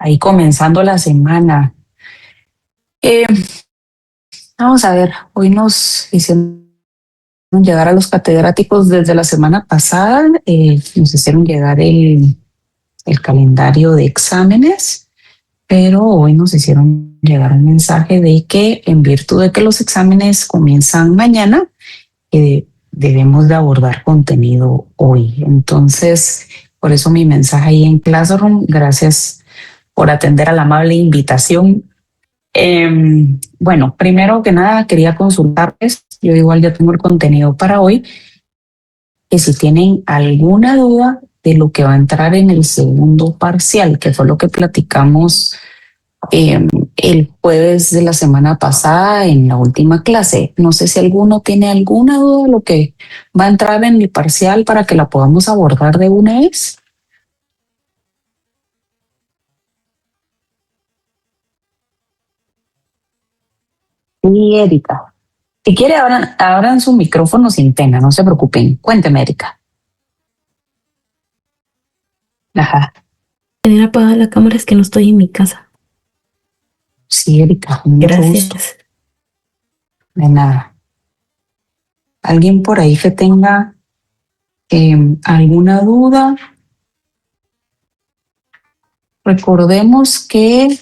ahí comenzando la semana. Eh, Vamos a ver, hoy nos hicieron llegar a los catedráticos desde la semana pasada, nos hicieron llegar el calendario de exámenes, pero hoy nos hicieron llegar un mensaje de que en virtud de que los exámenes comienzan mañana, debemos de abordar contenido hoy. Entonces, por eso mi mensaje ahí en Classroom, gracias por atender a la amable invitación. Bueno, primero que nada quería consultarles, yo igual ya tengo el contenido para hoy, que si tienen alguna duda de lo que va a entrar en el segundo parcial, que fue lo que platicamos el jueves de la semana pasada en la última clase. No sé si alguno tiene alguna duda de lo que va a entrar en el parcial para que la podamos abordar de una vez. Y Erika, si quiere, abran su micrófono sin pena, no se preocupen. Cuénteme, Erika. Ajá. Tener apagada la cámara es que no estoy en mi casa. Sí, Erika, con mucho gusto. Gracias. De nada. ¿Alguien por ahí que tenga alguna duda? Recordemos que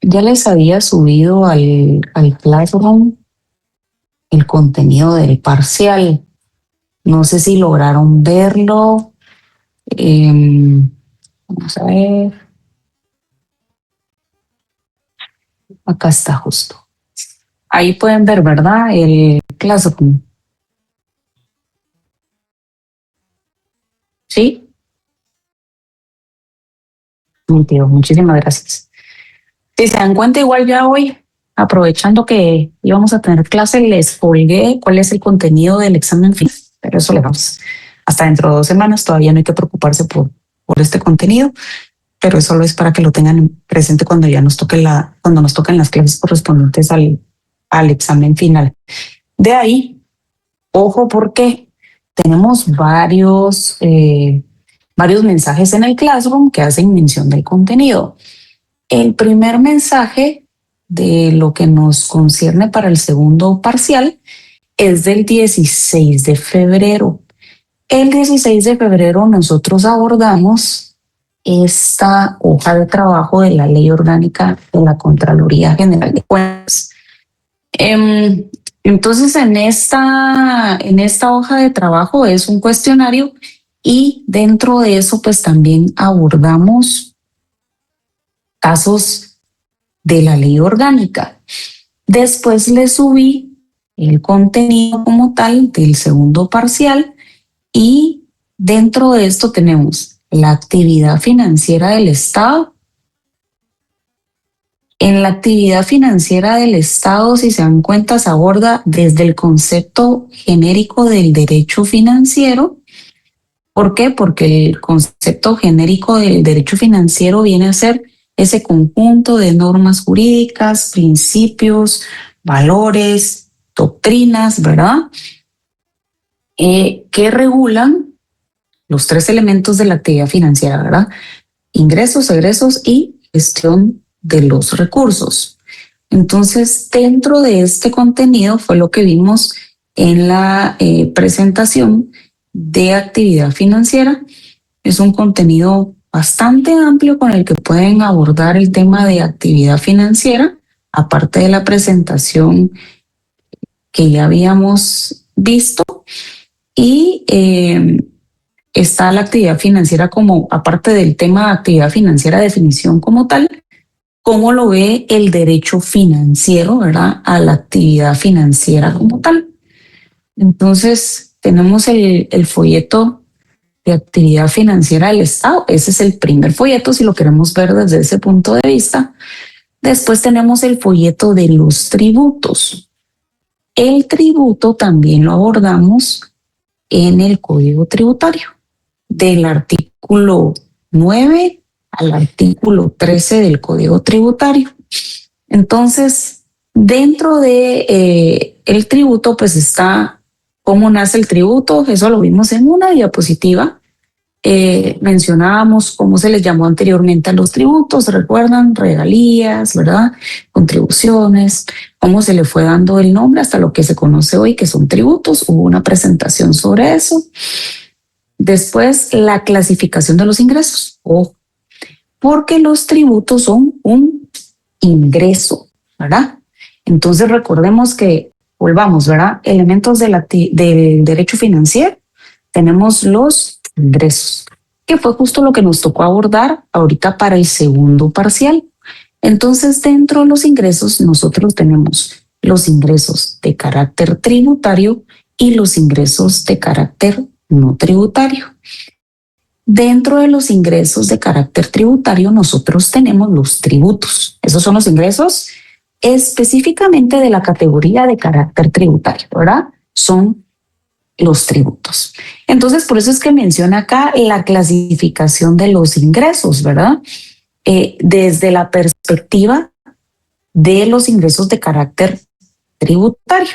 ya les había subido al Classroom el contenido del parcial. No sé si lograron verlo. Vamos a ver. Acá está justo. Ahí pueden ver, ¿verdad? El Classroom. ¿Sí? Nítido, muchísimas gracias. Si se dan cuenta, igual ya hoy, aprovechando que íbamos a tener clase, les colgué cuál es el contenido del examen final, pero eso le vamos hasta dentro de 2 semanas. Todavía no hay que preocuparse por este contenido, pero eso solo es para que lo tengan presente cuando ya nos toque cuando nos toquen las clases correspondientes al examen final. De ahí, ojo, porque tenemos varios mensajes en el Classroom que hacen mención del contenido. El primer mensaje de lo que nos concierne para el segundo parcial es del 16 de febrero. El 16 de febrero nosotros abordamos esta hoja de trabajo de la Ley Orgánica de la Contraloría General de Cuentas. Entonces, en esta hoja de trabajo es un cuestionario y dentro de eso, pues también abordamos casos de la ley orgánica. Después le subí el contenido como tal del segundo parcial y dentro de esto tenemos la actividad financiera del Estado. En la actividad financiera del Estado, si se dan cuenta, se aborda desde el concepto genérico del derecho financiero. ¿Por qué? Porque el concepto genérico del derecho financiero viene a ser ese conjunto de normas jurídicas, principios, valores, doctrinas, ¿verdad? Que regulan los 3 elementos de la actividad financiera, ¿verdad? Ingresos, egresos y gestión de los recursos. Entonces, dentro de este contenido fue lo que vimos en la presentación de actividad financiera. Es un contenido bastante amplio con el que pueden abordar el tema de actividad financiera, aparte de la presentación que ya habíamos visto. Y está la actividad financiera como, aparte del tema de actividad financiera, definición como tal, cómo lo ve el derecho financiero, ¿verdad? A la actividad financiera como tal. Entonces, tenemos el folleto de actividad financiera del Estado. Ese es el primer folleto, si lo queremos ver desde ese punto de vista. Después tenemos el folleto de los tributos. El tributo también lo abordamos en el Código Tributario, del artículo 9 al artículo 13 del Código Tributario. Entonces, dentro de el tributo, pues está cómo nace el tributo. Eso lo vimos en una diapositiva. mencionábamos cómo se les llamó anteriormente a los tributos, ¿recuerdan? Regalías, ¿verdad? Contribuciones, cómo se le fue dando el nombre hasta lo que se conoce hoy, que son tributos. Hubo una presentación sobre eso. Después, la clasificación de los ingresos. Ojo, porque los tributos son un ingreso, ¿verdad? Entonces, recordemos que, volvamos, ¿verdad? Elementos del derecho financiero. Tenemos los ingresos, que fue justo lo que nos tocó abordar ahorita para el segundo parcial. Entonces, dentro de los ingresos, nosotros tenemos los ingresos de carácter tributario y los ingresos de carácter no tributario. Dentro de los ingresos de carácter tributario, nosotros tenemos los tributos. Esos son los ingresos específicamente de la categoría de carácter tributario, ¿verdad? Son los tributos. Entonces, por eso es que menciona acá la clasificación de los ingresos, ¿verdad? Desde la perspectiva de los ingresos de carácter tributario.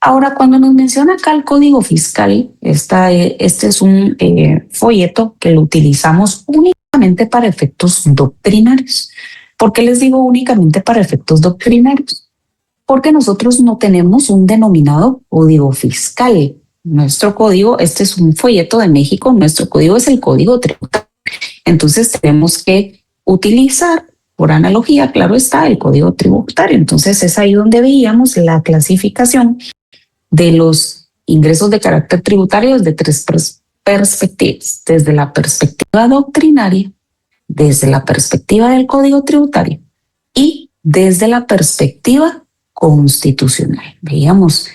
Ahora, cuando nos menciona acá el Código Fiscal, este es un folleto que lo utilizamos únicamente para efectos doctrinarios. ¿Por qué les digo únicamente para efectos doctrinarios? Porque nosotros no tenemos un denominado Código Fiscal. Nuestro código, este es un folleto de México, nuestro código es el Código Tributario. Entonces tenemos que utilizar, por analogía, claro está, el Código Tributario. Entonces es ahí donde veíamos la clasificación de los ingresos de carácter tributario desde tres perspectivas: desde la perspectiva doctrinaria, desde la perspectiva del Código Tributario y desde la perspectiva constitucional. Veíamos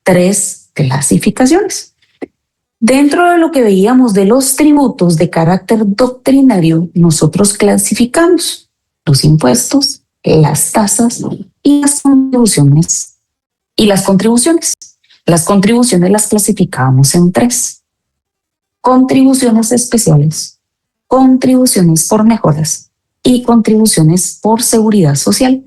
tres clasificaciones. Dentro de lo que veíamos de los tributos de carácter doctrinario, nosotros clasificamos los impuestos, las tasas y las contribuciones. Las contribuciones las clasificábamos en tres: contribuciones especiales, contribuciones por mejoras y contribuciones por seguridad social.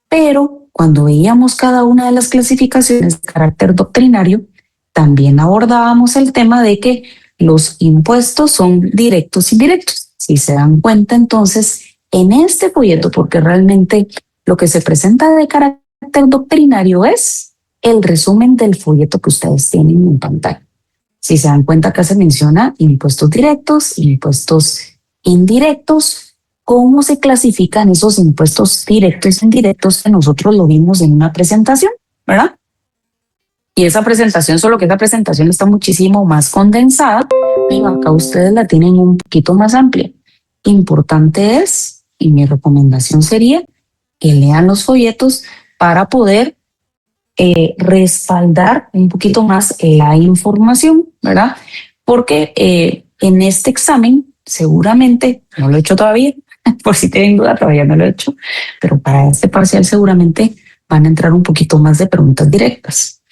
Pero cuando veíamos cada una de las clasificaciones de carácter doctrinario, también abordábamos el tema de que los impuestos son directos e indirectos. Si se dan cuenta, entonces, en este folleto, porque realmente lo que se presenta de carácter doctrinario es el resumen del folleto que ustedes tienen en pantalla. Si se dan cuenta, acá se menciona impuestos directos, impuestos indirectos, cómo se clasifican esos impuestos directos e indirectos, que nosotros lo vimos en una presentación, ¿verdad? Y esa presentación, solo que esa presentación está muchísimo más condensada, y acá ustedes la tienen un poquito más amplia. Importante es, y mi recomendación sería, que lean los folletos para poder respaldar un poquito más la información, ¿verdad? Porque en este examen, seguramente, no lo he hecho todavía, por si tienen duda, todavía no lo he hecho, pero para este parcial seguramente van a entrar un poquito más de preguntas directas.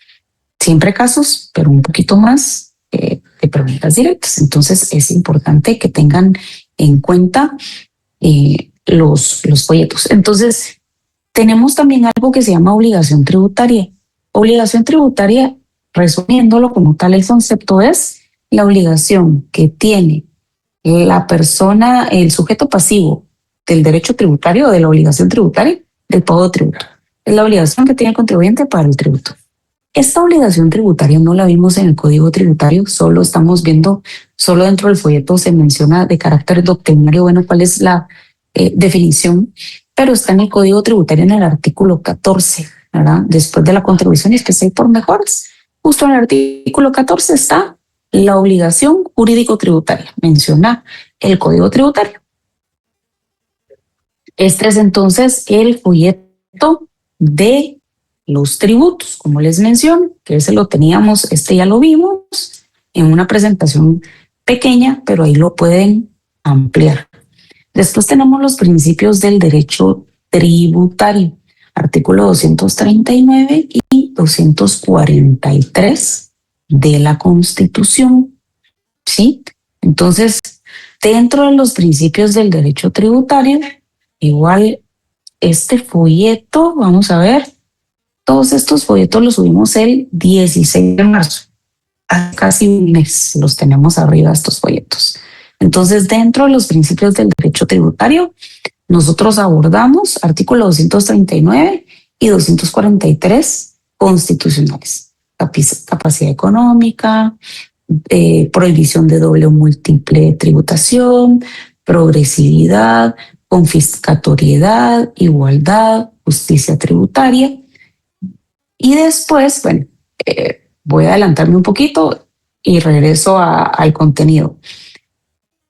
Siempre casos, pero un poquito más de preguntas directas. Entonces es importante que tengan en cuenta los folletos. Entonces, tenemos también algo que se llama obligación tributaria. Obligación tributaria, resumiéndolo como tal, el concepto es la obligación que tiene la persona, el sujeto pasivo del derecho tributario o de la obligación tributaria del pago de tributo. Es la obligación que tiene el contribuyente para el tributo. Esta obligación tributaria no la vimos en el Código Tributario, solo estamos viendo, solo dentro del folleto se menciona de carácter doctrinario, bueno, cuál es la definición, pero está en el Código Tributario en el artículo 14, ¿verdad? Después de la contribución especial por mejoras, justo en el artículo 14 está la obligación jurídico-tributaria, menciona el Código Tributario. Este es entonces el folleto de los tributos, como les menciono, que ese lo teníamos, este ya lo vimos en una presentación pequeña, pero ahí lo pueden ampliar. Después tenemos los principios del derecho tributario, artículo 239 y 243 de la Constitución, ¿sí? Entonces, dentro de los principios del derecho tributario, igual este folleto, vamos a ver, todos estos folletos los subimos el 16 de marzo. hace casi un mes los tenemos arriba estos folletos. Entonces, dentro de los principios del derecho tributario, nosotros abordamos artículos 239 y 243 constitucionales. Capacidad económica, prohibición de doble o múltiple tributación, progresividad, confiscatoriedad, igualdad, justicia tributaria. Y después, bueno, voy a adelantarme un poquito y regreso al contenido.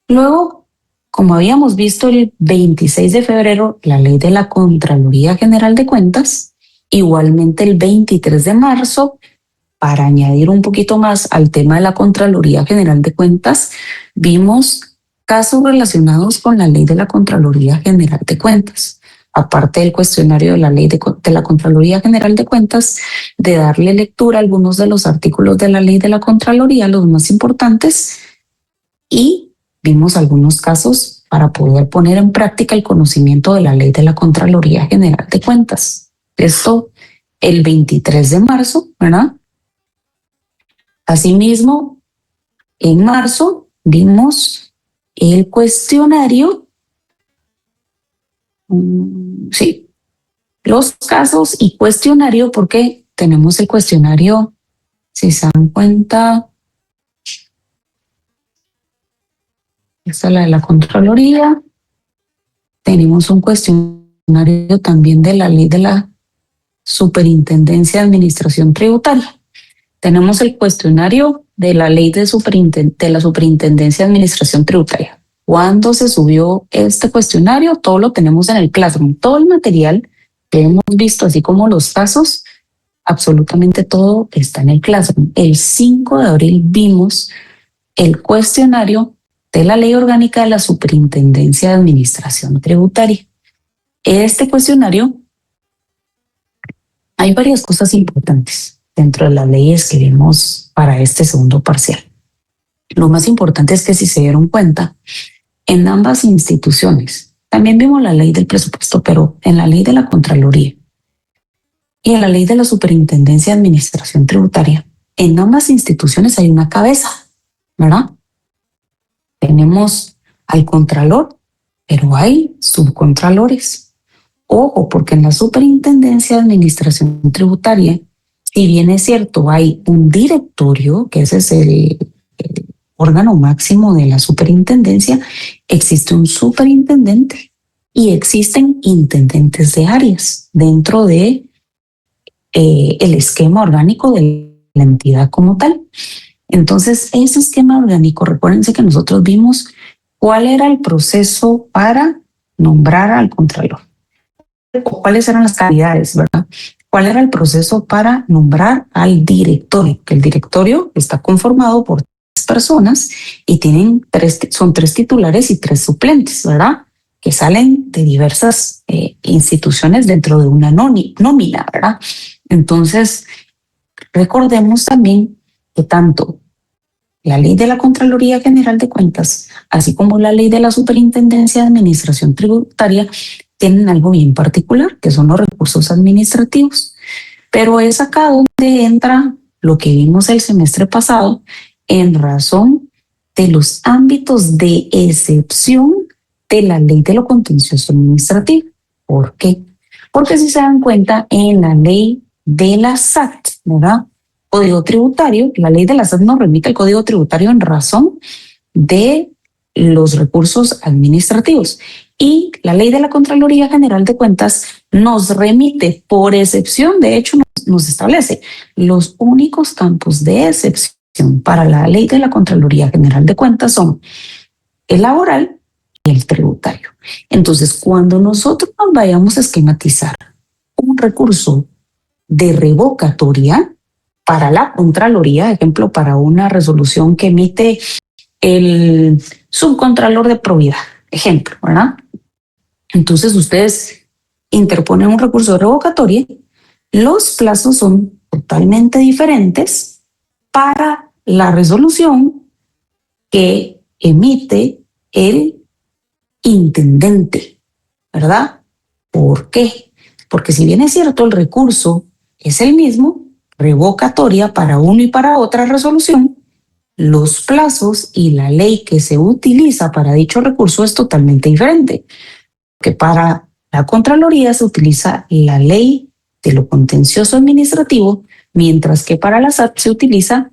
Luego, como habíamos visto el 26 de febrero, la ley de la Contraloría General de Cuentas, igualmente el 23 de marzo, para añadir un poquito más al tema de la Contraloría General de Cuentas, vimos casos relacionados con la ley de la Contraloría General de Cuentas. Aparte del cuestionario de la ley de la Contraloría General de Cuentas, de darle lectura a algunos de los artículos de la ley de la Contraloría, los más importantes, y vimos algunos casos para poder poner en práctica el conocimiento de la ley de la Contraloría General de Cuentas. Esto el 23 de marzo, ¿verdad? Asimismo, en marzo vimos el cuestionario, sí, los casos y cuestionario, porque tenemos el cuestionario, si se dan cuenta, esta es la de la Contraloría. Tenemos un cuestionario también de la ley de la Superintendencia de Administración Tributaria. Tenemos el cuestionario de la ley de la Superintendencia de Administración Tributaria. ¿Cuándo se subió este cuestionario? Todo lo tenemos en el Classroom. Todo el material que hemos visto, así como los casos, absolutamente todo está en el Classroom. El 5 de abril vimos el cuestionario de la Ley Orgánica de la Superintendencia de Administración Tributaria. Este cuestionario, hay varias cosas importantes dentro de las leyes que vimos para este segundo parcial. Lo más importante es que, si se dieron cuenta, en ambas instituciones, también vimos la ley del presupuesto, pero en la ley de la Contraloría y en la ley de la Superintendencia de Administración Tributaria, en ambas instituciones hay una cabeza, ¿verdad? Tenemos al contralor, pero hay subcontralores. Ojo, porque en la Superintendencia de Administración Tributaria, si bien es cierto, hay un directorio, que ese es el órgano máximo de la superintendencia, existe un superintendente y existen intendentes de áreas dentro de el esquema orgánico de la entidad como tal. Entonces, ese esquema orgánico, recuérdense que nosotros vimos cuál era el proceso para nombrar al contralor, o cuáles eran las calidades, ¿verdad? ¿Cuál era el proceso para nombrar al directorio? Que el directorio está conformado por 3 personas y son 3 titulares y 3 suplentes, ¿verdad? Que salen de diversas instituciones dentro de una nómina, ¿verdad? Entonces, recordemos también que tanto la ley de la Contraloría General de Cuentas, así como la ley de la Superintendencia de Administración Tributaria, tienen algo bien particular, que son los recursos administrativos. Pero es acá donde entra lo que vimos el semestre pasado en razón de los ámbitos de excepción de la ley de lo contencioso administrativo. ¿Por qué? Porque, si se dan cuenta, en la ley de la SAT, ¿verdad? Código tributario, la ley de la SAT nos remite al código tributario en razón de los recursos administrativos. Y la ley de la Contraloría General de Cuentas nos remite, por excepción, de hecho nos establece los únicos campos de excepción para la ley de la Contraloría General de Cuentas son el laboral y el tributario. Entonces, cuando nosotros nos vayamos a esquematizar un recurso de revocatoria para la Contraloría, ejemplo, para una resolución que emite el subcontralor de probidad, ejemplo, ¿verdad? Entonces, ustedes interponen un recurso de revocatoria, los plazos son totalmente diferentes para la resolución que emite el intendente, ¿verdad? ¿Por qué? Porque, si bien es cierto, el recurso es el mismo, revocatoria para uno y para otra resolución, los plazos y la ley que se utiliza para dicho recurso es totalmente diferente. Que para la Contraloría se utiliza la ley de lo contencioso administrativo, mientras que para la SAT se utiliza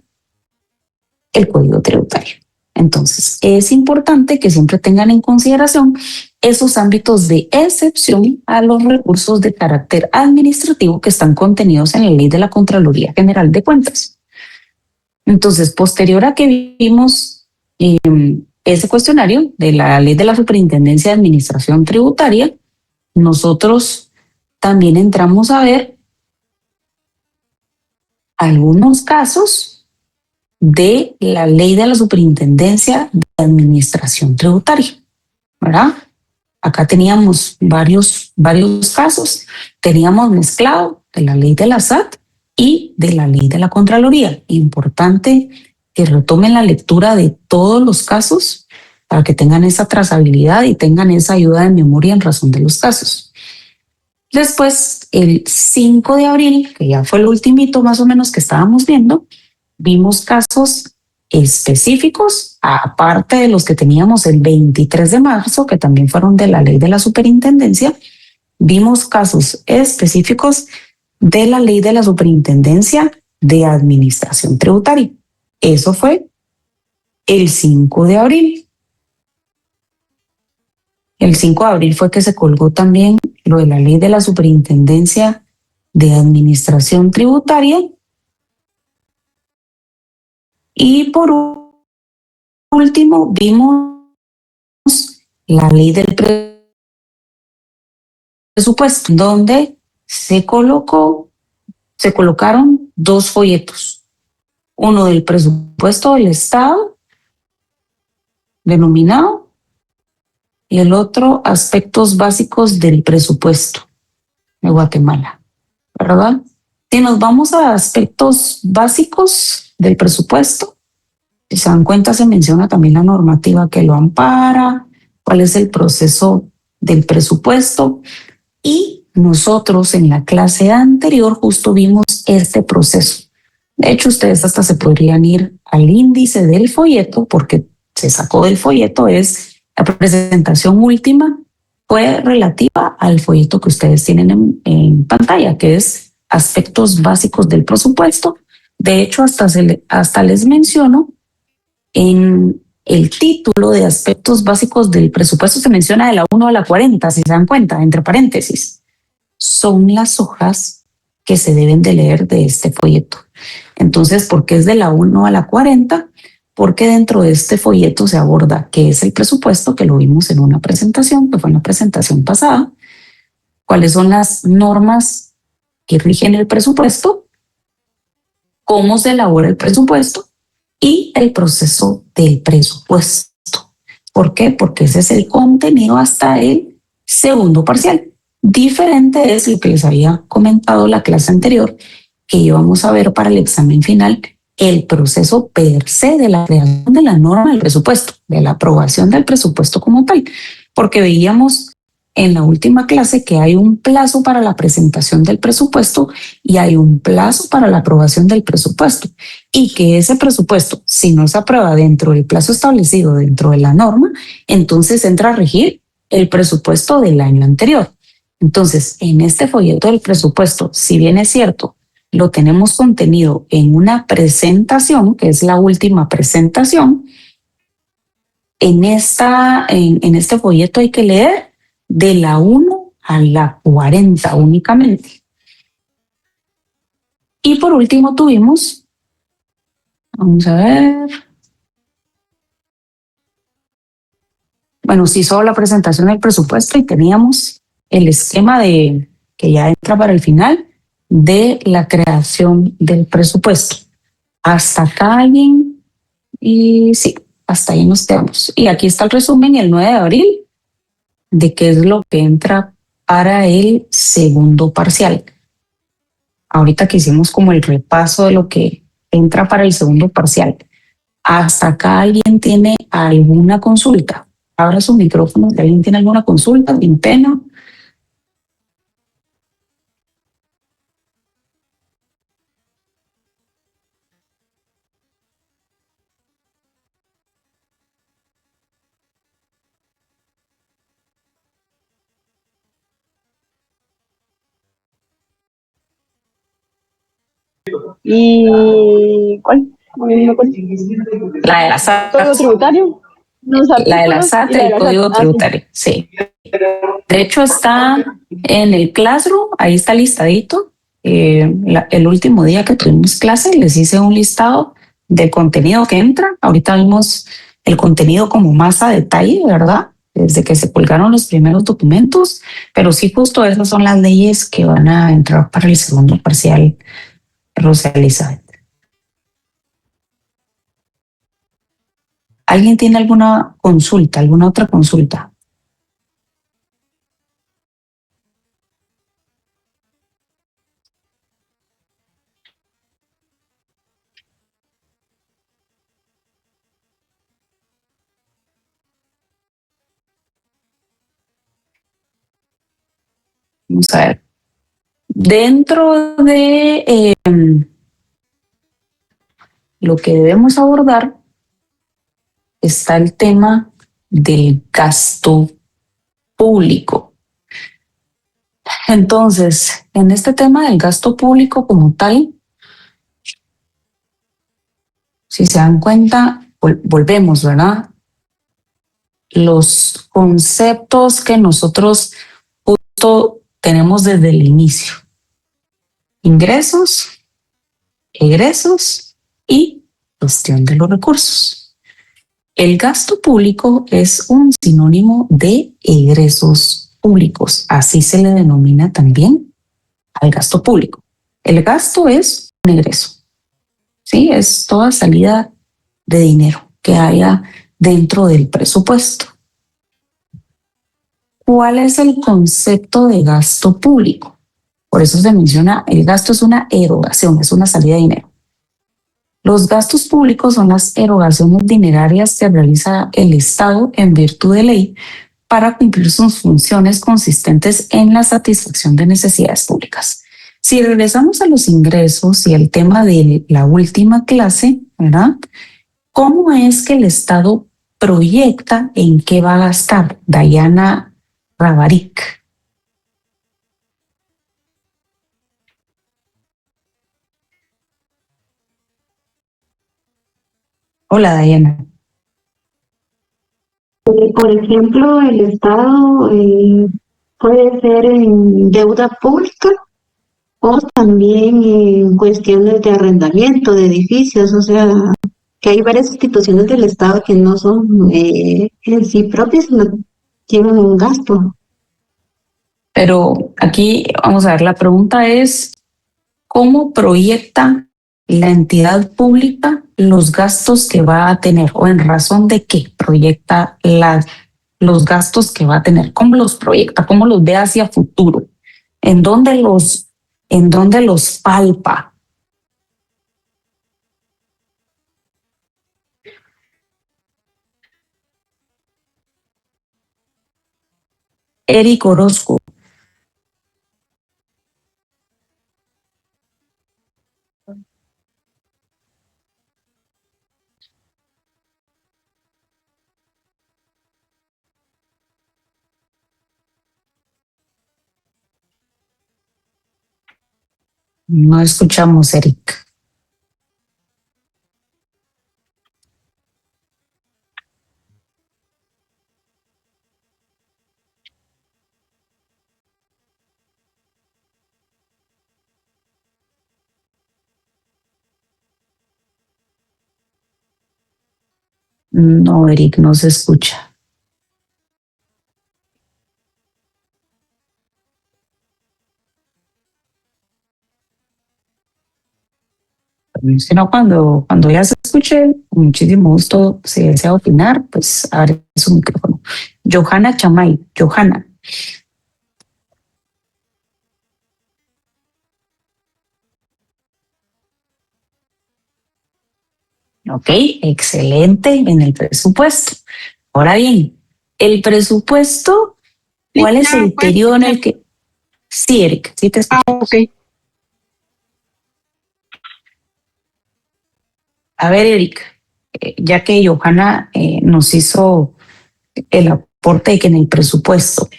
el Código Tributario. Entonces, es importante que siempre tengan en consideración esos ámbitos de excepción a los recursos de carácter administrativo que están contenidos en la ley de la Contraloría General de Cuentas. Entonces, posterior a que vimos ese cuestionario de la ley de la Superintendencia de Administración Tributaria, nosotros también entramos a ver algunos casos de la ley de la Superintendencia de Administración Tributaria, ¿verdad? Acá teníamos varios casos, teníamos mezclado de la ley de la SAT y de la ley de la Contraloría. Importante que retomen la lectura de todos los casos para que tengan esa trazabilidad y tengan esa ayuda de memoria en razón de los casos. Después, el 5 de abril, que ya fue el ultimito más o menos que estábamos viendo, vimos casos específicos, aparte de los que teníamos el 23 de marzo, que también fueron de la ley de la superintendencia, vimos casos específicos de la ley de la superintendencia de administración tributaria. Eso fue el 5 de abril. El 5 de abril fue que se colgó también lo de la ley de la superintendencia de administración tributaria. Y por último, vimos la ley del presupuesto, donde se colocaron dos folletos. Uno del presupuesto del Estado, denominado, y el otro, aspectos básicos del presupuesto de Guatemala, ¿verdad? Si nos vamos a aspectos básicos del presupuesto, si se dan cuenta, se menciona también la normativa que lo ampara, cuál es el proceso del presupuesto. Y nosotros en la clase anterior justo vimos este proceso. De hecho, ustedes hasta se podrían ir al índice del folleto, porque se sacó del folleto, es la presentación última, fue relativa al folleto que ustedes tienen en pantalla, que es aspectos básicos del presupuesto. De hecho, hasta les menciono en el título de aspectos básicos del presupuesto, se menciona de la 1 a la 40, si se dan cuenta, entre paréntesis. Son las hojas que se deben de leer de este folleto. Entonces, ¿por qué es de la 1 a la 40? Porque dentro de este folleto se aborda qué es el presupuesto, que lo vimos en una presentación, que fue en la presentación pasada, cuáles son las normas que rigen el presupuesto, cómo se elabora el presupuesto y el proceso del presupuesto. ¿Por qué? Porque ese es el contenido hasta el segundo parcial. Diferente es lo que les había comentado la clase anterior, que íbamos a ver para el examen final el proceso per se de la creación de la norma del presupuesto, de la aprobación del presupuesto como tal, porque veíamos en la última clase que hay un plazo para la presentación del presupuesto y hay un plazo para la aprobación del presupuesto, y que ese presupuesto, si no se aprueba dentro del plazo establecido dentro de la norma, entonces entra a regir el presupuesto del año anterior. Entonces, en este folleto del presupuesto, si bien es cierto, lo tenemos contenido en una presentación, que es la última presentación, en este folleto hay que leer de la 1 a la 40 únicamente. Y por último tuvimos, vamos a ver, bueno, sí, solo la presentación del presupuesto y teníamos el esquema de que ya entra para el final de la creación del presupuesto. Hasta acá alguien, y sí, hasta ahí nos quedamos. Y aquí está el resumen el 9 de abril de qué es lo que entra para el segundo parcial. Ahorita que hicimos como el repaso de lo que entra para el segundo parcial. ¿Hasta acá alguien tiene alguna consulta? Abra su micrófono si alguien tiene alguna consulta, sin pena. ¿Y cuál? No me acuerdo. La de la Código SAT. tributario, los La de la artículos SAT, y la de el la SAT. código tributario, sí. De hecho, está en el Classroom, ahí está listadito. El último día que tuvimos clase, les hice un listado del contenido que entra. Ahorita vimos el contenido como más a detalle, ¿verdad? Desde que se colgaron los primeros documentos, pero sí, justo esas son las leyes que van a entrar para el segundo parcial, Rosa Elizabeth. ¿Alguien tiene alguna consulta, alguna otra consulta? Vamos a ver. Dentro de lo que debemos abordar está el tema del gasto público. Entonces, en este tema del gasto público como tal, si se dan cuenta, volvemos, ¿verdad? Los conceptos que nosotros justo tenemos desde el inicio. Ingresos, egresos y gestión de los recursos. El gasto público es un sinónimo de egresos públicos, así se le denomina también al gasto público. El gasto es un egreso, ¿sí? Es toda salida de dinero que haya dentro del presupuesto. ¿Cuál es el concepto de gasto público? Por eso se menciona, el gasto es una erogación, es una salida de dinero. Los gastos públicos son las erogaciones dinerarias que realiza el Estado en virtud de ley para cumplir sus funciones consistentes en la satisfacción de necesidades públicas. Si regresamos a los ingresos y al tema de la última clase, ¿verdad? ¿Cómo es que el Estado proyecta en qué va a gastar? Dayana Rabarik. Hola, Dayana. Por ejemplo, el Estado puede ser en deuda pública o también en cuestiones de arrendamiento de edificios, o sea, que hay varias instituciones del Estado que no son en sí propias, no tienen un gasto. Pero aquí vamos a ver, la pregunta es, ¿cómo proyecta la entidad pública los gastos que va a tener o en razón de qué proyecta los gastos que va a tener? ¿Cómo los proyecta? ¿Cómo los ve hacia futuro? ¿En dónde los palpa? Eric Orozco. No escuchamos, Eric. No, Eric, no se escucha. Si no, cuando ya se escuche, con muchísimo gusto, si desea opinar, pues abre su micrófono. Johanna Chamay, Johanna. Ok, excelente en el presupuesto. Ahora bien, el presupuesto, ¿cuál es el periodo en el que... Sí, Eric, sí te escucho. Ok. A ver, Eric, ya que Johanna nos hizo el aporte de que en el presupuesto,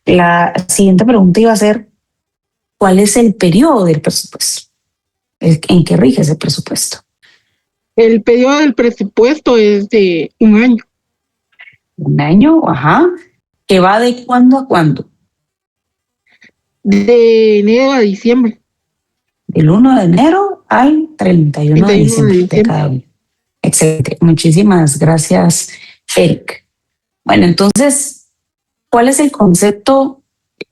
la siguiente pregunta iba a ser, ¿cuál es el periodo del presupuesto? ¿En qué rige ese presupuesto? El periodo del presupuesto es de un año. Un año, ajá. ¿Que va de cuándo a cuándo? De enero a diciembre. Del 1 de enero al 31 de 31 de diciembre de diciembre. cada año. Excelente. Muchísimas gracias, Eric. Bueno, entonces, ¿cuál es el concepto?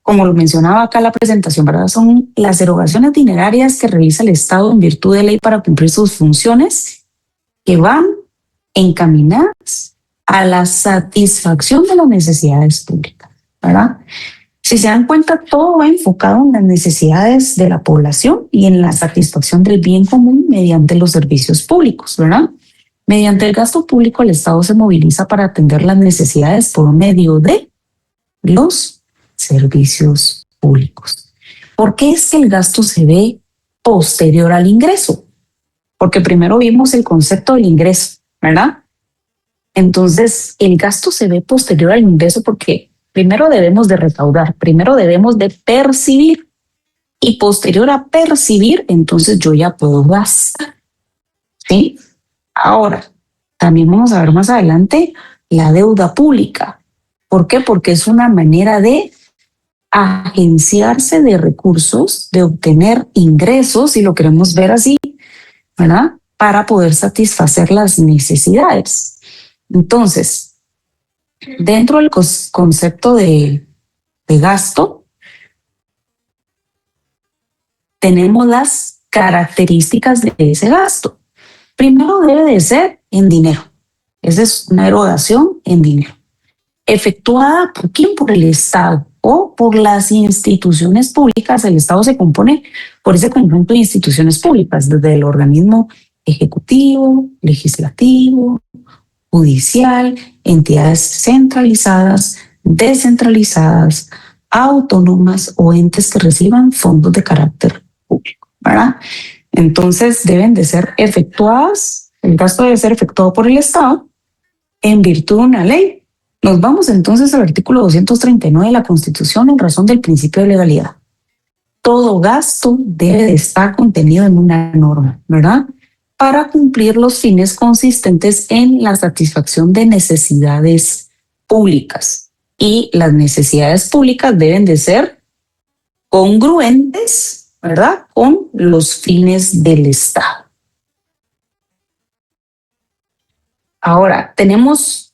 Como lo mencionaba acá en la presentación, ¿verdad? Son las erogaciones dinerarias que realiza el Estado en virtud de ley para cumplir sus funciones que van encaminadas a la satisfacción de las necesidades públicas, ¿verdad? Si se dan cuenta, todo va enfocado en las necesidades de la población y en la satisfacción del bien común mediante los servicios públicos, ¿verdad? Mediante el gasto público, el Estado se moviliza para atender las necesidades por medio de los servicios públicos. ¿Por qué es que el gasto se ve posterior al ingreso? Porque primero vimos el concepto del ingreso, ¿verdad? Entonces, el gasto se ve posterior al ingreso porque primero debemos de recaudar, primero debemos de percibir y posterior a percibir, entonces yo ya puedo gastar, ¿sí? Ahora, también vamos a ver más adelante la deuda pública. ¿Por qué? Porque es una manera de agenciarse de recursos, de obtener ingresos, si lo queremos ver así, ¿verdad? Para poder satisfacer las necesidades. Entonces, dentro del concepto de gasto, tenemos las características de ese gasto. Primero debe de ser en dinero. Esa es una erogación en dinero. ¿Efectuada por quién? Por el Estado o por las instituciones públicas. El Estado se compone por ese conjunto de instituciones públicas, desde el organismo ejecutivo, legislativo, judicial, entidades centralizadas, descentralizadas, autónomas o entes que reciban fondos de carácter público, ¿verdad? Entonces deben de ser efectuadas, el gasto debe ser efectuado por el Estado en virtud de una ley. Nos vamos entonces al artículo 239 de la Constitución en razón del principio de legalidad. Todo gasto debe de estar contenido en una norma, ¿verdad? Para cumplir los fines consistentes en la satisfacción de necesidades públicas. Y las necesidades públicas deben de ser congruentes, ¿verdad?, con los fines del Estado. Ahora, tenemos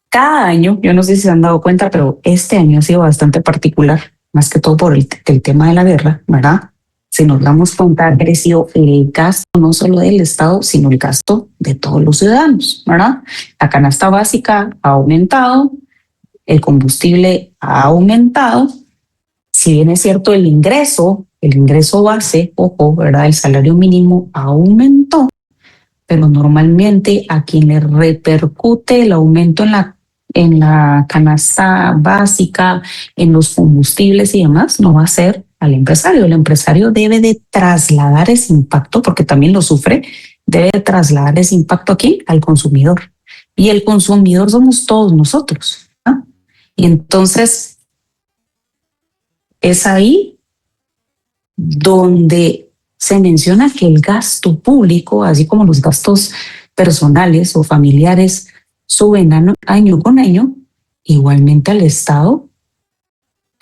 cada año, yo no sé si se han dado cuenta, pero este año ha sido bastante particular, más que todo por el tema de la guerra, ¿verdad? Si nos damos cuenta, ha crecido el gasto no solo del Estado, sino el gasto de todos los ciudadanos, ¿verdad? La canasta básica ha aumentado, el combustible ha aumentado. Si bien es cierto el ingreso base, ojo, ¿verdad? El salario mínimo aumentó, pero normalmente a quien le repercute el aumento en la canasta básica, en los combustibles y demás, no va a ser al empresario. El empresario debe de trasladar ese impacto, porque también lo sufre, debe de trasladar ese impacto aquí al consumidor. Y el consumidor somos todos nosotros, ¿no? Y entonces es ahí donde se menciona que el gasto público, así como los gastos personales o familiares, suben año con año, igualmente al Estado,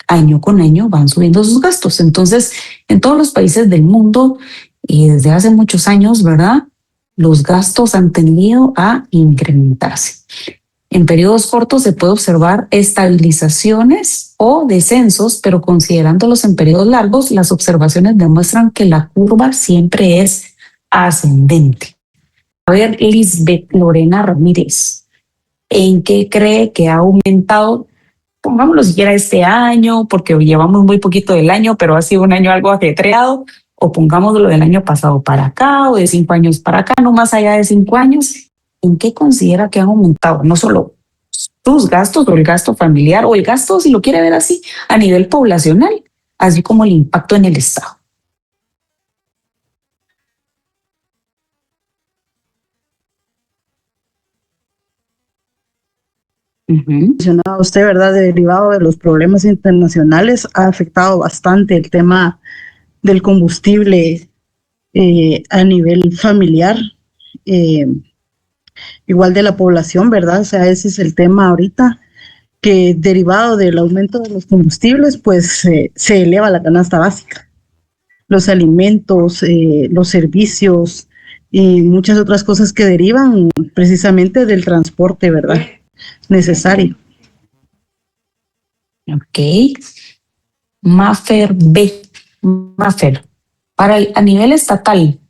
año con año van subiendo sus gastos. Entonces, en todos los países del mundo y desde hace muchos años, ¿verdad?, los gastos han tendido a incrementarse. En periodos cortos se puede observar estabilizaciones o descensos, pero considerándolos en periodos largos, las observaciones demuestran que la curva siempre es ascendente. A ver, Lisbeth Lorena Ramírez, ¿en qué cree que ha aumentado? Pongámoslo siquiera este año, porque llevamos muy poquito del año, pero ha sido un año algo ajetreado, o pongámoslo del año pasado para acá, o de 5 años para acá, no más allá de 5 años. ¿En qué considera que han aumentado? No solo sus gastos o el gasto familiar o el gasto, si lo quiere ver así, a nivel poblacional, así como el impacto en el Estado. Mencionaba usted, ¿verdad? Derivado de los problemas internacionales, ha afectado bastante el tema del combustible a nivel familiar, igual de la población, ¿verdad? O sea, ese es el tema ahorita, que derivado del aumento de los combustibles, pues se eleva la canasta básica. Los alimentos, los servicios y muchas otras cosas que derivan precisamente del transporte, ¿verdad? Necesario. Ok. Mafer B. Mafer, a nivel estatal,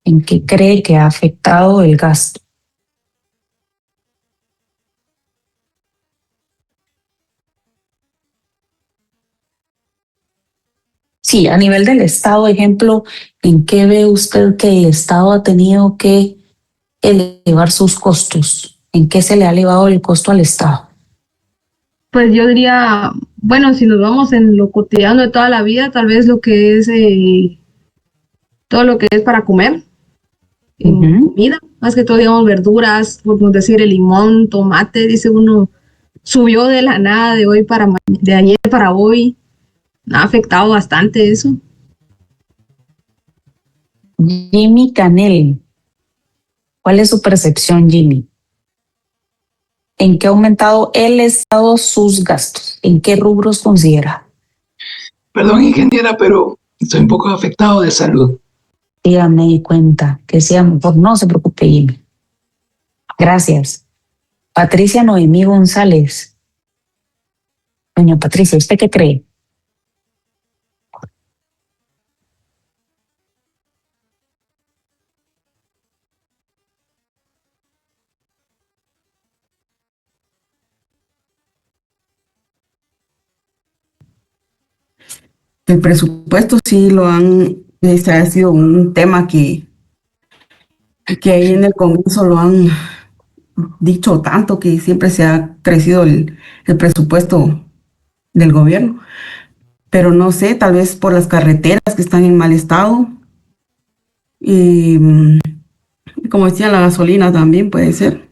¿en qué cree que ha afectado el gasto? Sí, a nivel del Estado, ejemplo, ¿en qué ve usted que el Estado ha tenido que elevar sus costos? ¿En qué se le ha elevado el costo al Estado? Pues yo diría, bueno, si nos vamos en lo cotidiano de toda la vida, tal vez lo que es todo lo que es para comer, comida, más que todo, digamos, verduras, por decir el limón, tomate, dice uno, subió de la nada de ayer para hoy, ha afectado bastante eso. Jimmy Canel, ¿cuál es su percepción, Jimmy? ¿En qué ha aumentado el Estado sus gastos? ¿En qué rubros considera? Perdón, ingeniera, pero estoy un poco afectado de salud. Ya me di cuenta que sea mejor. No se preocupe, Jimmy. Gracias. Patricia Noemí González. Doña Patricia, ¿usted qué cree? El presupuesto sí lo han, este ha sido un tema que ahí en el Congreso lo han dicho tanto que siempre se ha crecido el presupuesto del gobierno, pero no sé, tal vez por las carreteras que están en mal estado y como decía, la gasolina también puede ser.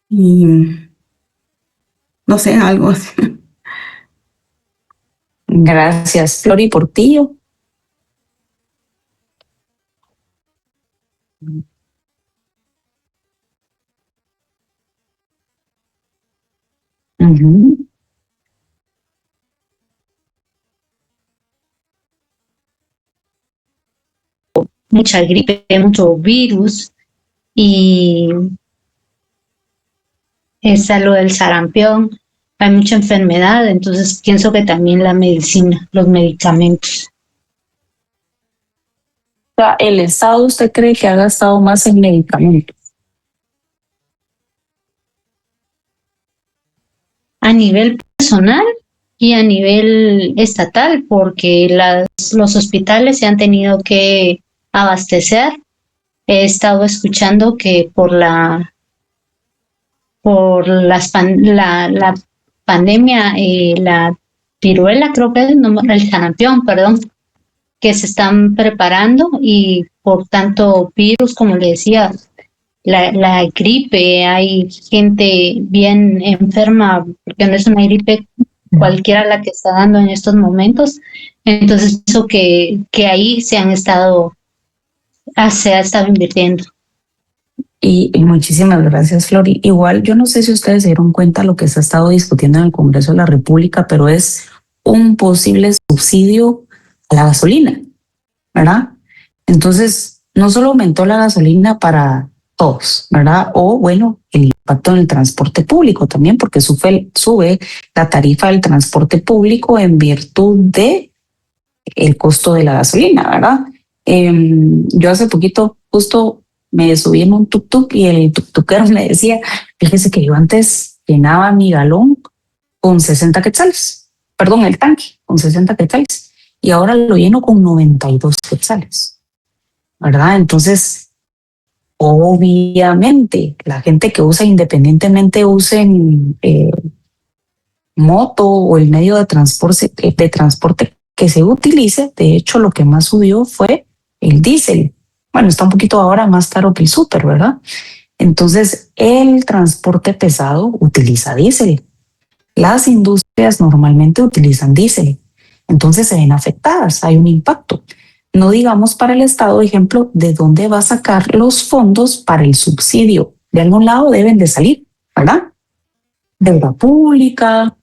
Y no sé, algo así. Gracias, Flori Portillo. Ujú. Mucha gripe, mucho virus y está lo del sarampión, hay mucha enfermedad, entonces pienso que también la medicina, los medicamentos. O sea, ¿el Estado usted cree que ha gastado más en medicamentos? A nivel personal y a nivel estatal, porque los hospitales se han tenido que abastecer. He estado escuchando que la pandemia, la viruela, creo que es el sarampión, perdón, que se están preparando y por tanto virus, como le decía, la gripe, hay gente bien enferma, porque no es una gripe cualquiera la que está dando en estos momentos. Entonces, eso que ahí se ha estado invirtiendo. Y muchísimas gracias, Flori. Igual, yo no sé si ustedes se dieron cuenta lo que se ha estado discutiendo en el Congreso de la República, pero es un posible subsidio a la gasolina, ¿verdad? Entonces, no solo aumentó la gasolina para todos, ¿verdad? O bueno, el impacto en el transporte público también, porque sube la tarifa del transporte público en virtud de el costo de la gasolina, ¿verdad? Yo hace poquito justo me subí en un tuk-tuk y el tuk-tukero me decía, fíjese que yo antes llenaba mi galón con 60 quetzales, perdón, el tanque con 60 quetzales, y ahora lo lleno con 92 quetzales, ¿verdad? Entonces, obviamente, la gente que usa, independientemente usen moto o el medio de transporte que se utilice, de hecho, lo que más subió fue el diésel. Bueno, está un poquito ahora más caro que el súper, ¿verdad? Entonces, el transporte pesado utiliza diésel. Las industrias normalmente utilizan diésel. Entonces se ven afectadas, hay un impacto. No digamos para el Estado, ejemplo, de dónde va a sacar los fondos para el subsidio. De algún lado deben de salir, ¿verdad? Deuda pública,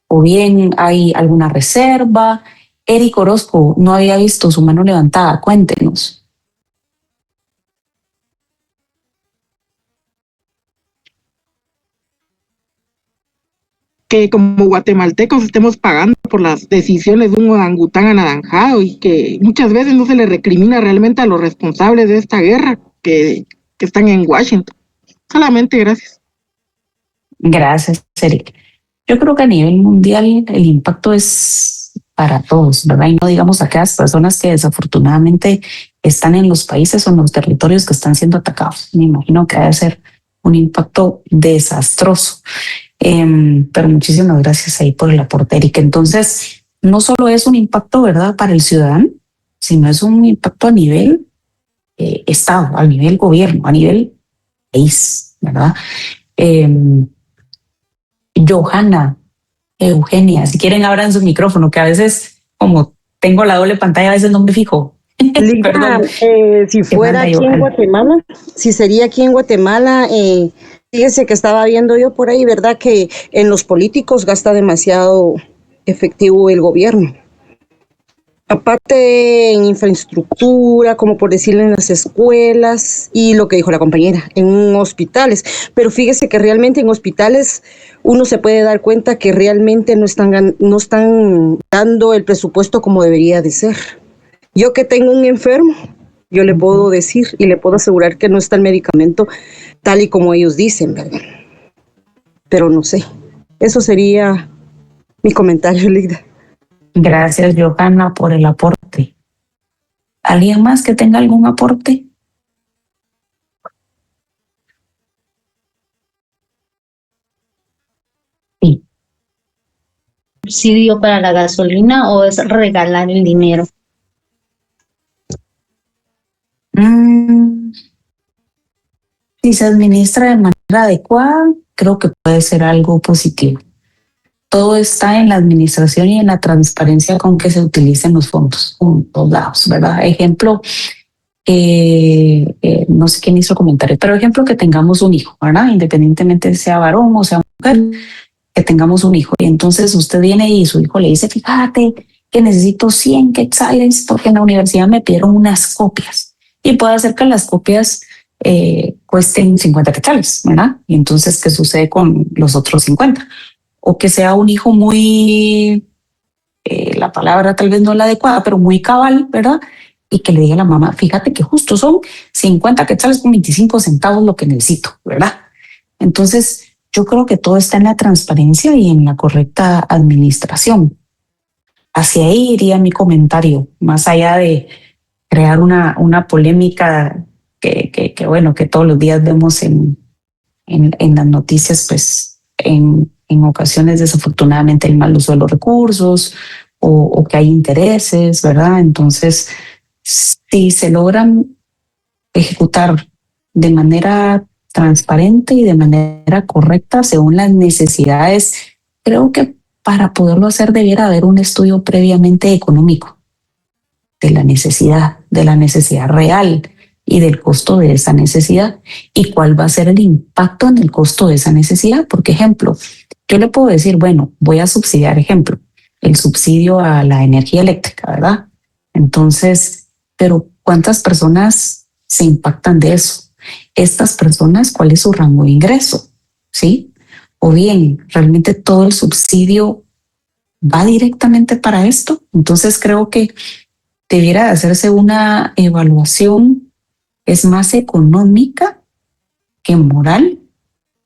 o bien hay alguna reserva. Eric Orozco, no había visto su mano levantada, cuéntenos. Que como guatemaltecos estemos pagando por las decisiones de un orangután anaranjado y que muchas veces no se le recrimina realmente a los responsables de esta guerra que están en Washington. Solamente gracias. Gracias, Eric. Yo creo que a nivel mundial el impacto es para todos, ¿verdad? Y no digamos a aquellas personas que desafortunadamente están en los países o en los territorios que están siendo atacados. Me imagino que debe ser un impacto desastroso. Pero muchísimas gracias ahí por el aporte, Eric. Entonces, no solo es un impacto, ¿verdad?, para el ciudadano, sino es un impacto a nivel Estado, a nivel gobierno, a nivel país, ¿verdad? Johanna, Eugenia, si quieren abran su micrófono, que a veces, como tengo la doble pantalla, a veces no me fijo. Lina, si fuera aquí en Guatemala, si sería aquí en Guatemala, fíjese que estaba viendo yo por ahí, ¿verdad? Que en los políticos gasta demasiado efectivo el gobierno. Aparte en infraestructura, como por decirlo en las escuelas y lo que dijo la compañera, en hospitales. Pero fíjese que realmente en hospitales uno se puede dar cuenta que realmente no están dando el presupuesto como debería de ser. Yo que tengo un enfermo, yo le puedo decir y le puedo asegurar que no está el medicamento tal y como ellos dicen, ¿verdad? Pero no sé. Eso sería mi comentario, Lida. Gracias, Johanna, por el aporte. ¿Alguien más que tenga algún aporte? Sí. ¿Subsidio para la gasolina o es regalar el dinero? Si se administra de manera adecuada, creo que puede ser algo positivo. Todo está en la administración y en la transparencia con que se utilicen los fondos, en todos lados, ¿verdad? Ejemplo, no sé quién hizo el comentario, pero ejemplo que tengamos un hijo, ¿verdad? Independientemente sea varón o sea mujer, que tengamos un hijo. Y entonces usted viene y su hijo le dice, fíjate que necesito 100 quetzales porque en la universidad me pidieron unas copias. Y puede hacer que las copias cuesten 50 quetzales, ¿verdad? Y entonces, ¿qué sucede con los otros 50? O que sea un hijo muy, la palabra tal vez no es la adecuada, pero muy cabal, ¿verdad? Y que le diga a la mamá, fíjate que justo son 50 quetzales con 25 centavos lo que necesito, ¿verdad? Entonces, yo creo que todo está en la transparencia y en la correcta administración. Hacia ahí iría mi comentario, más allá de crear una polémica que bueno, que todos los días vemos en las noticias, pues en ocasiones desafortunadamente el mal uso de los recursos o que hay intereses, ¿verdad? Entonces, si se logran ejecutar de manera transparente y de manera correcta según las necesidades, creo que para poderlo hacer debiera haber un estudio previamente económico de la necesidad real y del costo de esa necesidad y cuál va a ser el impacto en el costo de esa necesidad. Porque, ejemplo, yo le puedo decir, bueno, voy a subsidiar, ejemplo, el subsidio a la energía eléctrica, ¿verdad? Entonces, pero ¿cuántas personas se impactan de eso? Estas personas, ¿cuál es su rango de ingreso? ¿Sí? O bien, ¿realmente todo el subsidio va directamente para esto? Entonces creo que debiera hacerse una evaluación, es más económica que moral,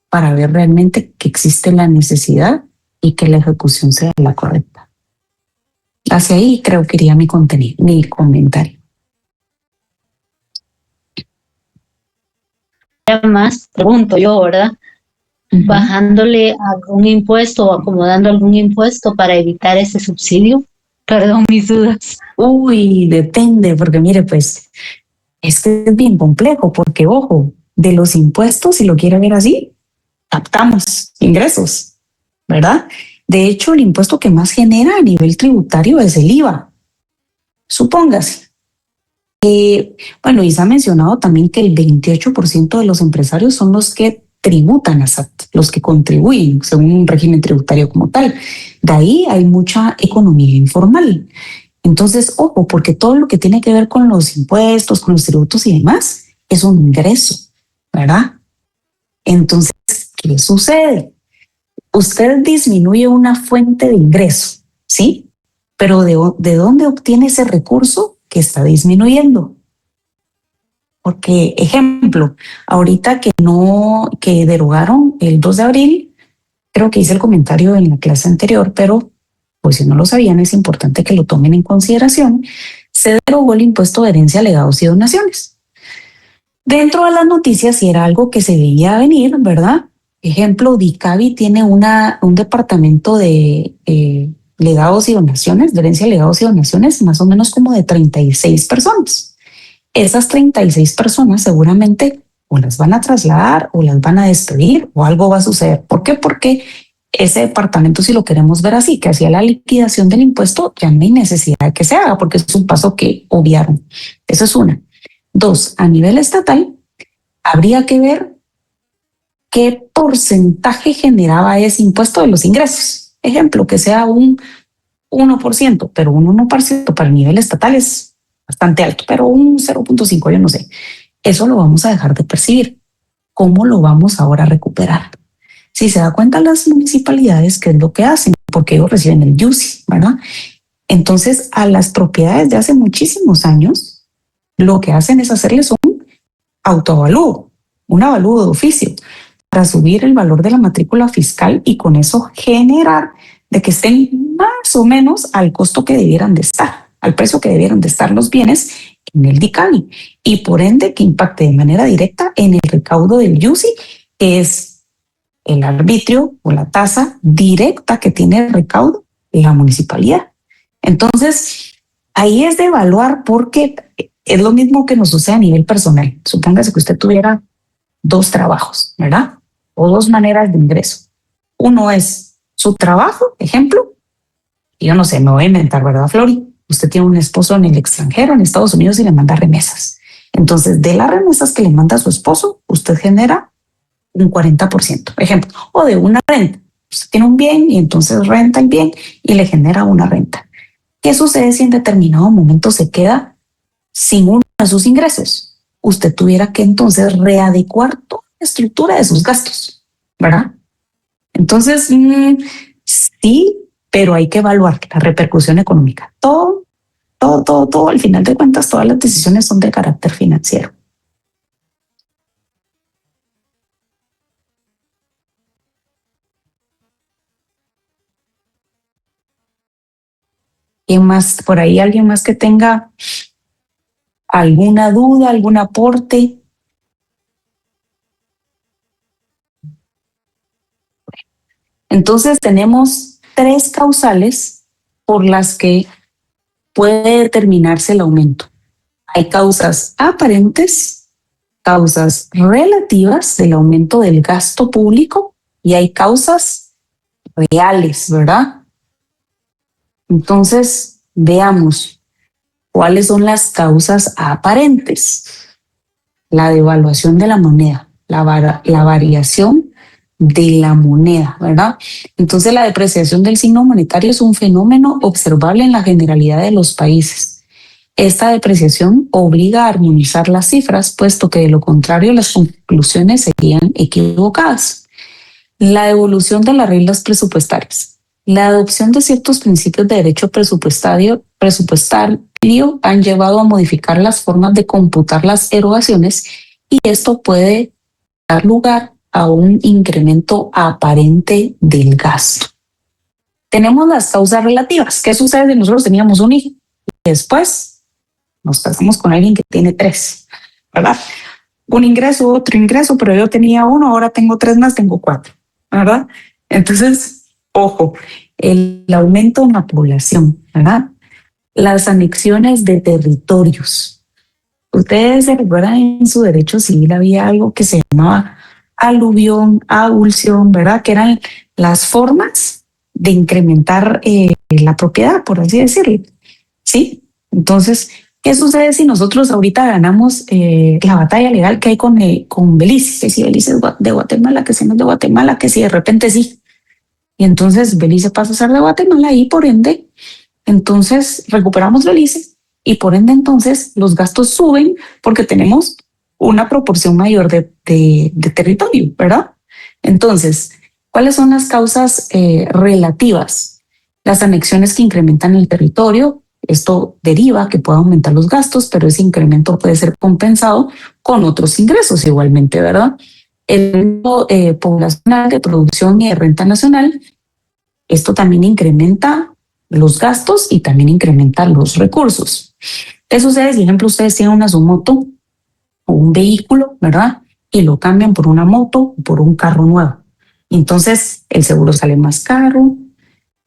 para ver realmente que existe la necesidad y que la ejecución sea la correcta. Hacia ahí creo que iría mi comentario. Más, pregunto yo, ¿verdad? Bajándole algún impuesto o acomodando algún impuesto para evitar ese subsidio. Perdón mis dudas. Uy, depende, porque mire, pues es que es bien complejo, porque ojo, de los impuestos, si lo quiere ver así, captamos ingresos, ¿verdad? De hecho, el impuesto que más genera a nivel tributario es el IVA. Supóngase. Bueno, y se ha mencionado también que el 28% de los empresarios son los que tributan a SAT, los que contribuyen según un régimen tributario como tal. De ahí hay mucha economía informal. Entonces, ojo, porque todo lo que tiene que ver con los impuestos, con los tributos y demás, es un ingreso, ¿verdad? Entonces, ¿qué sucede? Usted disminuye una fuente de ingreso, ¿sí? Pero ¿de dónde obtiene ese recurso que está disminuyendo? Porque, ejemplo, ahorita que derogaron el 2 de abril, creo que hice el comentario en la clase anterior, pero pues si no lo sabían, es importante que lo tomen en consideración. Se derogó el impuesto de herencia, legados y donaciones. Dentro de las noticias, si era algo que se veía venir, ¿verdad? Ejemplo, DICABI tiene un departamento de legados y donaciones, de herencia, legados y donaciones, más o menos como de 36 personas. Esas 36 personas seguramente o las van a trasladar o las van a despedir o algo va a suceder. ¿Por qué? Porque ese departamento, si lo queremos ver así, que hacía la liquidación del impuesto, ya no hay necesidad de que se haga porque es un paso que obviaron. Eso es una. Dos, a nivel estatal, habría que ver qué porcentaje generaba ese impuesto de los ingresos. Ejemplo, que sea un 1%, pero un 1% para el nivel estatal es bastante alto, pero un 0.5, yo no sé. Eso lo vamos a dejar de percibir. ¿Cómo lo vamos ahora a recuperar? Si se da cuenta las municipalidades, ¿qué es lo que hacen? Porque ellos reciben el IUSI, ¿verdad? Entonces, a las propiedades de hace muchísimos años, lo que hacen es hacerles un autoavalúo, un avalúo de oficio, para subir el valor de la matrícula fiscal y con eso generar de que estén más o menos al costo que debieran de estar, al precio que debieran de estar los bienes en el DICABI y por ende que impacte de manera directa en el recaudo del IUSI, que es el arbitrio o la tasa directa que tiene el recaudo de la municipalidad. Entonces, ahí es de evaluar porque es lo mismo que nos sucede a nivel personal. Supóngase que usted tuviera 2 trabajos, ¿verdad? O 2 maneras de ingreso. Uno es su trabajo, ejemplo, y yo no sé, me voy a inventar, ¿verdad, Flori? Usted tiene un esposo en el extranjero, en Estados Unidos, y le manda remesas. Entonces, de las remesas que le manda a su esposo, usted genera un 40%, ejemplo, o de una renta. Usted tiene un bien y entonces renta el bien y le genera una renta. ¿Qué sucede si en determinado momento se queda sin uno de sus ingresos? Usted tuviera que entonces readecuar toda la estructura de sus gastos, ¿verdad? Entonces, sí, pero hay que evaluar la repercusión económica. Todo, al final de cuentas, todas las decisiones son de carácter financiero. ¿Quién más? Por ahí alguien más que tenga alguna duda, algún aporte. Entonces tenemos 3 causales por las que puede determinarse el aumento. Hay causas aparentes, causas relativas del aumento del gasto público y hay causas reales, ¿verdad? Entonces, veamos cuáles son las causas aparentes. La devaluación de la moneda, la variación de la moneda, ¿verdad? Entonces, la depreciación del signo monetario es un fenómeno observable en la generalidad de los países. Esta depreciación obliga a armonizar las cifras, puesto que de lo contrario las conclusiones serían equivocadas. La evolución de las reglas presupuestarias. La adopción de ciertos principios de derecho presupuestario han llevado a modificar las formas de computar las erogaciones y esto puede dar lugar a un incremento aparente del gasto. Tenemos las causas relativas. ¿Qué sucede si nosotros teníamos un hijo y después nos casamos con alguien que tiene 3, ¿verdad? Un ingreso, otro ingreso, pero yo tenía 1, ahora tengo 3 más, tengo 4, ¿verdad? Entonces, ojo, el aumento en la población, ¿verdad? Las anexiones de territorios. Ustedes se recuerdan en su derecho civil había algo que se llamaba aluvión, avulsión, ¿verdad? Que eran las formas de incrementar la propiedad, por así decirlo. ¿Sí? Entonces, ¿qué sucede si nosotros ahorita ganamos la batalla legal que hay con Belice? Que si Belice es de Guatemala, que si no es de Guatemala, que si de repente sí. Y entonces Belice pasa a ser de Guatemala y por ende, entonces recuperamos Belice y por ende entonces los gastos suben porque tenemos una proporción mayor de territorio, ¿verdad? Entonces, ¿cuáles son las causas relativas? Las anexiones que incrementan el territorio. Esto deriva que pueda aumentar los gastos, pero ese incremento puede ser compensado con otros ingresos igualmente, ¿verdad? El aumento poblacional de producción y de renta nacional, esto también incrementa los gastos y también incrementa los recursos. ¿Qué sucede? Si, por ejemplo, ustedes tienen su moto o un vehículo, ¿verdad? Y lo cambian por una moto o por un carro nuevo. Entonces, el seguro sale más caro,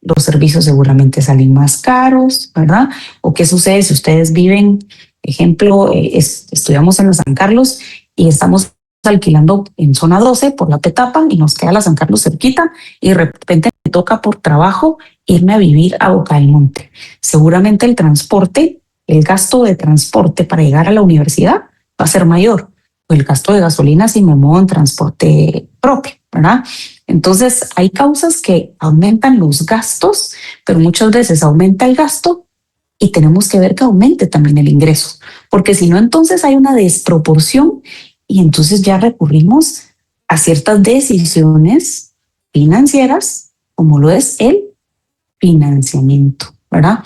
los servicios seguramente salen más caros, ¿verdad? ¿O qué sucede si ustedes viven, ejemplo, estudiamos en la San Carlos y estamos alquilando en zona 12 por la Petapa y nos queda la San Carlos cerquita y de repente me toca por trabajo irme a vivir a Boca del Monte? Seguramente el transporte, el gasto de transporte para llegar a la universidad va a ser mayor, o el gasto de gasolina si me muevo en transporte propio, ¿verdad? Entonces hay causas que aumentan los gastos, pero muchas veces aumenta el gasto y tenemos que ver que aumente también el ingreso, porque si no entonces hay una desproporción y entonces ya recurrimos a ciertas decisiones financieras como lo es el financiamiento, ¿verdad?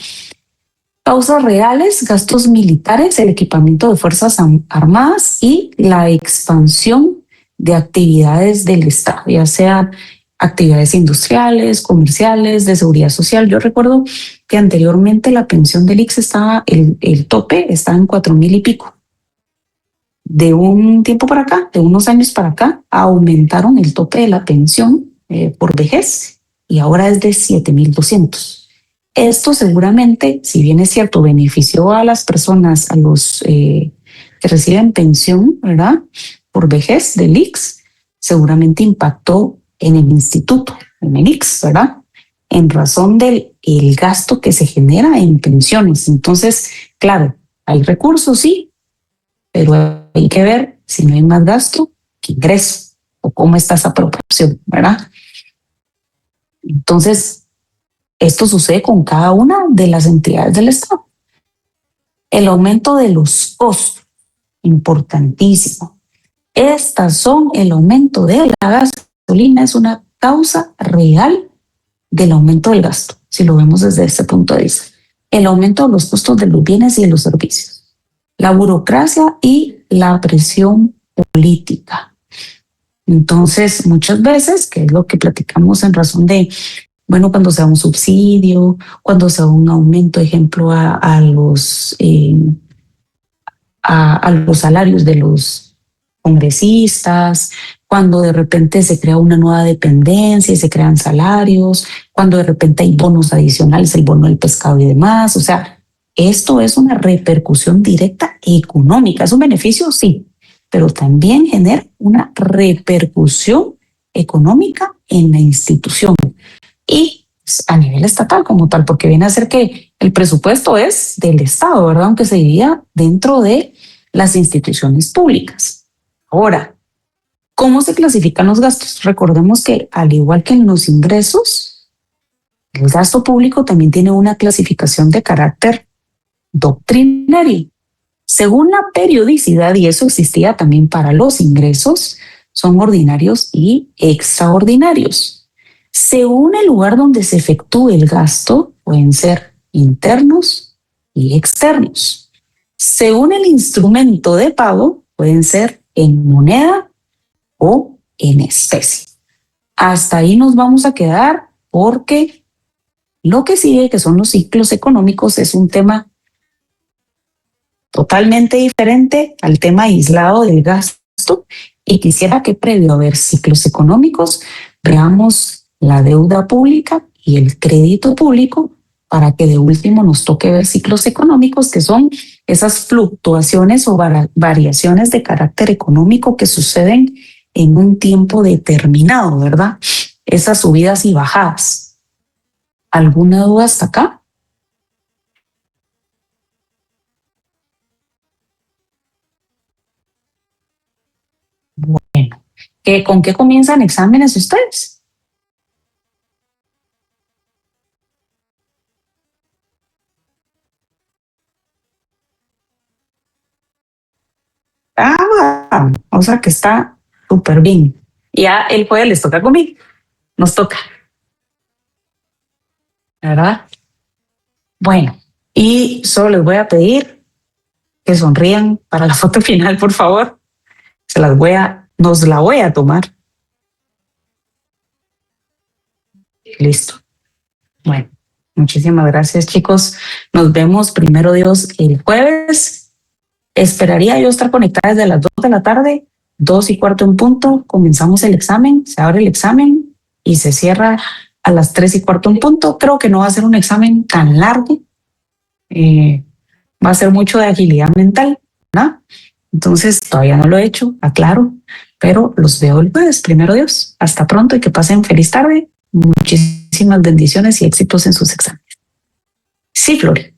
Causas reales, gastos militares, el equipamiento de fuerzas armadas y la expansión de actividades del Estado, ya sean actividades industriales, comerciales, de seguridad social. Yo recuerdo que anteriormente la pensión del IX estaba, el tope estaba en 4,000 y pico. De un tiempo para acá, de unos años para acá, aumentaron el tope de la pensión por vejez y ahora es de 7,200. Esto seguramente, si bien es cierto, benefició a las personas, a los que reciben pensión, ¿verdad?, por vejez del IX, seguramente impactó en el instituto, en el IX, ¿verdad?, en razón del el gasto que se genera en pensiones. Entonces, claro, hay recursos, sí, pero hay que ver si no hay más gasto que ingreso o cómo está esa proporción, ¿verdad? Entonces, esto sucede con cada una de las entidades del Estado. El aumento de los costos, importantísimo. Estas son el aumento de la gasolina, es una causa real del aumento del gasto, si lo vemos desde este punto de vista. El aumento de los costos de los bienes y de los servicios. La burocracia y la presión política. Entonces, muchas veces, que es lo que platicamos en razón de, bueno, cuando se da un subsidio, cuando se da un aumento, ejemplo, a los salarios de los congresistas, cuando de repente se crea una nueva dependencia y se crean salarios, cuando de repente hay bonos adicionales, el bono del pescado y demás. O sea, esto es una repercusión directa económica. ¿Es un beneficio? Sí, pero también genera una repercusión económica en la institución y a nivel estatal como tal, porque viene a ser que el presupuesto es del Estado, ¿verdad?, aunque se divida dentro de las instituciones públicas. Ahora, ¿cómo se clasifican los gastos? Recordemos que al igual que en los ingresos, el gasto público también tiene una clasificación de carácter doctrinario. Según la periodicidad, y eso existía también para los ingresos, son ordinarios y extraordinarios. Según el lugar donde se efectúe el gasto, pueden ser internos y externos. Según el instrumento de pago, pueden ser en moneda o en especie. Hasta ahí nos vamos a quedar porque lo que sigue, que son los ciclos económicos, es un tema totalmente diferente al tema aislado del gasto, y quisiera que previo a ver ciclos económicos veamos la deuda pública y el crédito público para que de último nos toque ver ciclos económicos, que son esas fluctuaciones o variaciones de carácter económico que suceden en un tiempo determinado, ¿verdad? Esas subidas y bajadas. ¿Alguna duda hasta acá? Bueno, ¿con qué comienzan exámenes ustedes? O sea que está súper bien. Ya el jueves les toca conmigo. Nos toca. ¿Verdad? Bueno, y solo les voy a pedir que sonrían para la foto final, por favor. Nos la voy a tomar. Listo. Bueno, muchísimas gracias, chicos. Nos vemos, primero Dios, el jueves. Esperaría yo estar conectada desde las 2 de la tarde, 2:15 en punto. Comenzamos el examen, se abre el examen y se cierra a las 3:15 en punto. Creo que no va a ser un examen tan largo. Va a ser mucho de agilidad mental, ¿no? Entonces, todavía no lo he hecho, aclaro, pero los veo el jueves, primero Dios. Hasta pronto y que pasen feliz tarde. Muchísimas bendiciones y éxitos en sus exámenes. Sí, Flori.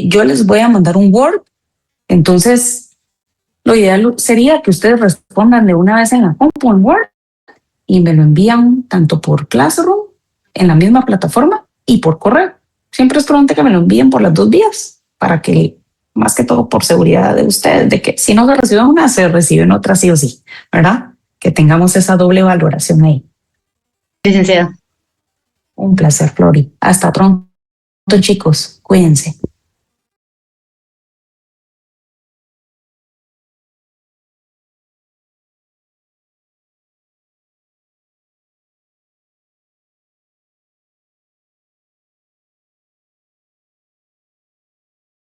Yo les voy a mandar un Word, entonces lo ideal sería que ustedes respondan de una vez en la compu en Word y me lo envían tanto por Classroom, en la misma plataforma, y por correo. Siempre es prudente que me lo envíen por las dos vías, para que, más que todo por seguridad de ustedes, de que si no se recibe una, se reciben otras sí o sí, ¿verdad? Que tengamos esa doble valoración ahí. Licenciada. Un placer, Flori. Hasta pronto, chicos. Cuídense.